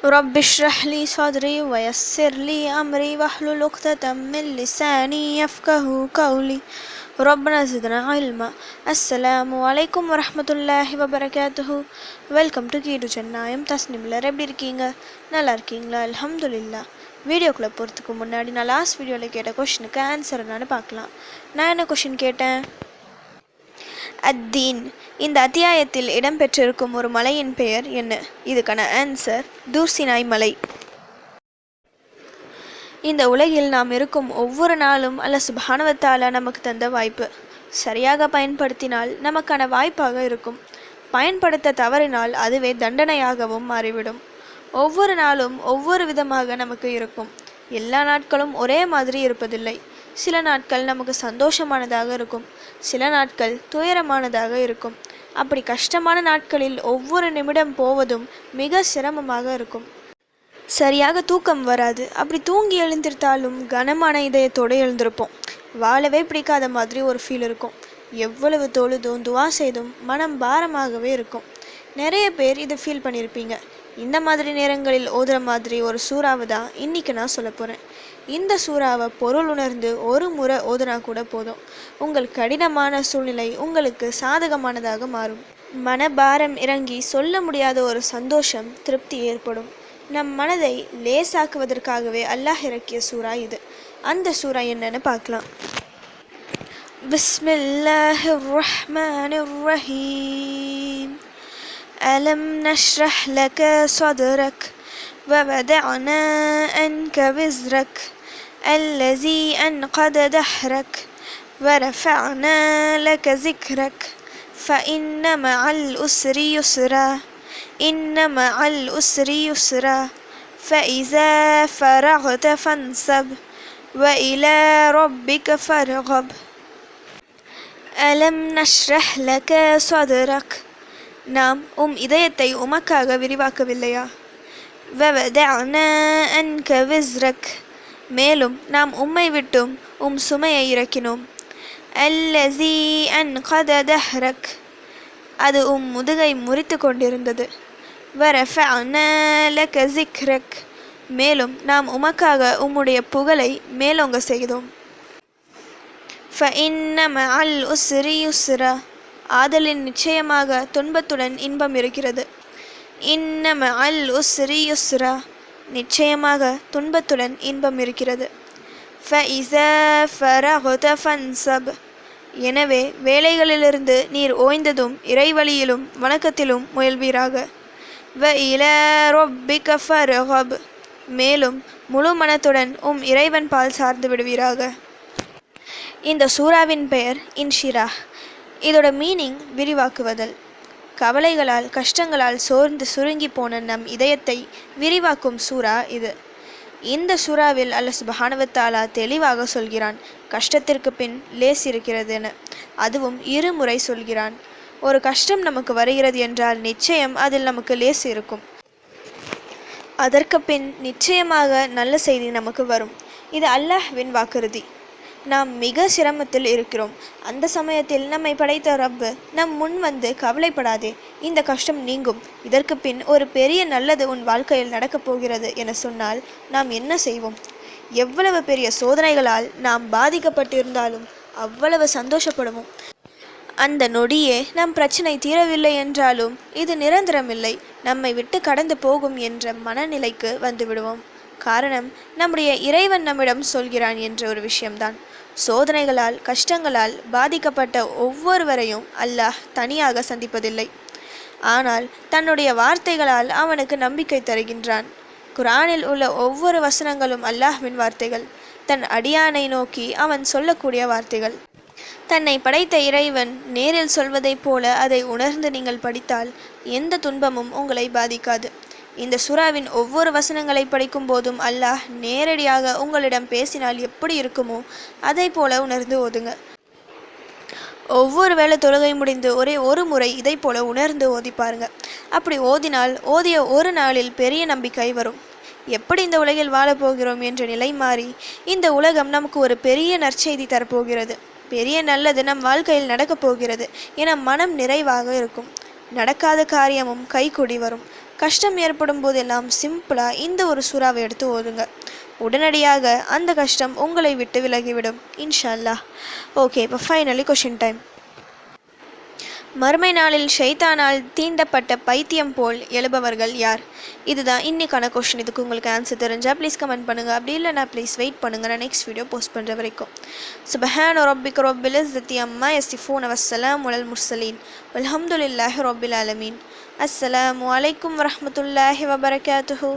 رب اشرح لي صدري ويسر لي أمري واحلل عقدة من لساني يفقه قولي ربنا زدنا علما. அஸ்ஸலாமு அலைக்கும் வரஹ்மத்துல்லாஹி வபரகாத்துஹு. வெல்கம் டு கீடு சென்னாயம் தஸ்னிம்லர். எப்படி இருக்கீங்க? நல்லா இருக்கீங்களா? அல்ஹம்துலில்லாஹ். வீடியோக்குள்ளே போகிறதுக்கு முன்னாடி நான் லாஸ்ட் வீடியோவில் கேட்ட கொஷினுக்கு ஆன்சர் என்னன்னு பார்க்கலாம். நான் என்ன கொஷின் கேட்டேன்? அத்தீன். இந்த அத்தியாயத்தில் இடம்பெற்றிருக்கும் ஒரு மலையின் பெயர் என்ன? இதுக்கான ஆன்சர் தூர்சினாய் மலை. இந்த உலகில் நாம் இருக்கும் ஒவ்வொரு நாளும் அல்லாஹ் சுப்ஹானஹு வ தஆலா நமக்கு தந்த வாய்ப்பு. சரியாக பயன்படுத்தினால் நமக்கான வாய்ப்பாக இருக்கும். பயன்படுத்த தவறினால் அதுவே தண்டனையாகவும் மாறிவிடும். ஒவ்வொரு நாளும் ஒவ்வொரு விதமாக நமக்கு இருக்கும். எல்லா நாட்களும் ஒரே மாதிரி இருப்பதில்லை. சில நாட்கள் நமக்கு சந்தோஷமானதாக இருக்கும், சில நாட்கள் துயரமானதாக இருக்கும். அப்படி கஷ்டமான நாட்களில் ஒவ்வொரு நிமிடம் போவதும் மிக சிரமமாக இருக்கும். சரியாக தூக்கம் வராது. அப்படி தூங்கி எழுந்திருத்தாலும் கனமான இதயத்தோடு எழுந்திருப்போம். வாழவே பிடிக்காத மாதிரி ஒரு ஃபீல் இருக்கும். எவ்வளவு தொழுதும் துவா செய்தும் மனம் பாரமாகவே இருக்கும். நிறைய பேர் இதை ஃபீல் பண்ணியிருப்பீங்க. இந்த மாதிரி நேரங்களில் ஓதுற மாதிரி ஒரு சூறாவை தான் இன்றைக்கி நான் சொல்ல போகிறேன். இந்த சூறாவை பொருள் உணர்ந்து ஒரு முறை ஓதுனா கூட போதும். உங்கள் கடினமான சூழ்நிலை உங்களுக்கு சாதகமானதாக மாறும். மனபாரம் இறங்கி சொல்ல முடியாத ஒரு சந்தோஷம், திருப்தி ஏற்படும். நம் மனதை லேசாக்குவதற்காகவே அல்லாஹ் இறக்கிய சூறா இது. அந்த சூறா என்னன்னு பார்க்கலாம். பிஸ்மில்லாஹிர் ரஹ்மானிர் ரஹீம். அலம் நஷ்ரஹ் லக ஸத்ரக் ووضعنا عنك وزرك الذي أنقض ظهرك ورفعنا لك ذكرك فإن مع العسر يسرا إن مع العسر يسرا فإذا فرغت فانصب وإلى ربك فارغب. ألم نشرح لك صدرك. நாம் இதயத்தை உமக்காக விரிவாக்கவில்லையா? وَوَضَعْنَا عَنْكَ وِزْرَكَ. மேலும் நாம் உம்மை விட்டும் சுமையை இறக்கினோம். الَّذِي أَنْقَضَ ظَهْرَكَ. அது முதுகை முறித்து கொண்டிருந்தது. وَرَفَعْنَا لَكَ ذِكْرَكَ. மேலும் நாம் உமக்காக உம்முடைய புகழை மேலோங்க செய்தோம். فَإِنَّ مَعَ الْعُسْرِ يُسْرًا. ஆதலின் நிச்சயமாக துன்பத்துடன் இன்பம் இருக்கிறது. இன்ன மஅல் உஸ்ரி யுஸ்ரா. நிச்சயமாக துன்பத்துடன் இன்பம் இருக்கிறது. ஃபஇஸா ஃபரஹத ஃபன்சப். எனவே வேலைகளிலிருந்து நீர் ஓய்ந்ததும் இறைவழியிலும் வணக்கத்திலும் முயல்வீராக. வ இலா ரப்பிக ஃபர்ஹப். மேலும் முழு மனத்துடன் இறைவன் பால் சார்ந்து விடுவீராக. இந்த சூறாவின் பெயர் இன்ஷிராஹ். இதோட மீனிங் விரிவாக்குவதல். கவலைகளால் கஷ்டங்களால் சோர்ந்து சுருங்கி போன நம் இதயத்தை விரிவாக்கும் சூறா இது. இந்த சூறாவில் அல்லாஹ் சுப்ஹானஹு வ தஆலா தெளிவாக சொல்கிறான், கஷ்டத்திற்கு பின் லேஸ் இருக்கிறது என. அதுவும் இருமுறை சொல்கிறான். ஒரு கஷ்டம் நமக்கு வருகிறது என்றால் நிச்சயம் அதில் நமக்கு லேஸ் இருக்கும். அதற்கு பின் நிச்சயமாக நல்ல செய்தி நமக்கு வரும். இது அல்லாஹ்வின் வாக்குறுதி. நாம் மிக சிரமத்தில் இருக்கிறோம். அந்த சமயத்தில் நம்மை படைத்த ரப்பு நம் முன் வந்து, கவலைப்படாதே, இந்த கஷ்டம் நீங்கும், இதற்கு பின் ஒரு பெரிய நல்லது உன் வாழ்க்கையில் நடக்கப் போகிறது என சொன்னால் நாம் என்ன செய்வோம்? எவ்வளவு பெரிய சோதனைகளால் நாம் பாதிக்கப்பட்டிருந்தாலும் அவ்வளவு சந்தோஷப்படுவோம். அந்த நொடியே நம் பிரச்சனை தீரவில்லை என்றாலும் இது நிரந்தரமில்லை, நம்மை விட்டு கடந்து போகும் என்ற மனநிலைக்கு வந்து விடுவோம். காரணம், நம்முடைய இறைவன் நம்மிடம் சொல்கிறான் என்ற ஒரு விஷயம்தான். சோதனைகளால் கஷ்டங்களால் பாதிக்கப்பட்ட ஒவ்வொருவரையும் அல்லாஹ் தனியாக சந்திப்பதில்லை. ஆனால் தன்னுடைய வார்த்தைகளால் அவனுக்கு நம்பிக்கை தருகின்றான். குர்ஆனில் உள்ள ஒவ்வொரு வசனங்களும் அல்லாஹ்வின் வார்த்தைகள். தன் அடியானை நோக்கி அவன் சொல்லக்கூடிய வார்த்தைகள். தன்னை படைத்த இறைவன் நேரில் சொல்வதைப் போல அதை உணர்ந்து நீங்கள் படித்தால் எந்த துன்பமும் உங்களை பாதிக்காது. இந்த சூறாவின் ஒவ்வொரு வசனங்களை படிக்கும் போதும் அல்லாஹ் நேரடியாக உங்களிடம் பேசினால் எப்படி இருக்குமோ அதை போல உணர்ந்து ஓதுங்க. ஒவ்வொரு வேளை தொழுகை முடிந்து ஒரு முறை இதை போல உணர்ந்து ஓதி பாருங்க. அப்படி ஓதினால் ஓதிய ஒரு நாளில் பெரிய நம்பிக்கை வரும். எப்படி இந்த உலகில் வாழப்போகிறோம் என்ற நிலை மாறி இந்த உலகம் நமக்கு ஒரு பெரிய நற்செய்தி தரப்போகிறது, பெரிய நல்லது நம் வாழ்க்கையில் நடக்கப் போகிறது என மனம் நிறைவாக இருக்கும். நடக்காத காரியமும் கைகூடி வரும். கஷ்டம் ஏற்படும் போதெல்லாம் சிம்பிளாக இந்த ஒரு சூறாவை எடுத்து ஓதுங்க. உடனடியாக அந்த கஷ்டம் உங்களை விட்டு விலகிவிடும் இன்ஷா அல்லாஹ். ஓகே, இப்போ ஃபைனலி கொஷின் டைம். மறுமை நாளில் ஷைத்தானால் தீண்டப்பட்ட பைத்தியம் போல் எழுபவர்கள் யார்? இதுதான் இன்னைக்கான கொஷின். இதுக்கு உங்களுக்கு ஆன்சர் தெரிஞ்சால் ப்ளீஸ் கமெண்ட் பண்ணுங்கள். அப்படி இல்லைனா ப்ளீஸ் வெயிட் பண்ணுங்கள், நான் நெக்ஸ்ட் வீடியோ போஸ்ட் பண்ணுற வரைக்கும். சுப்ஹான ரப்பிக ரப்பில் இஸ்ஸத்தி அம்மா யசிஃபூன வஸ்ஸலாமு அலல் முர்ஸலீன் வல்ஹம்துலில்லாஹி ரப்பில் ஆலமீன். அஸ்ஸலாமு அலைக்கும் வரஹ்மத்துல்லாஹி வபரகாத்துஹு.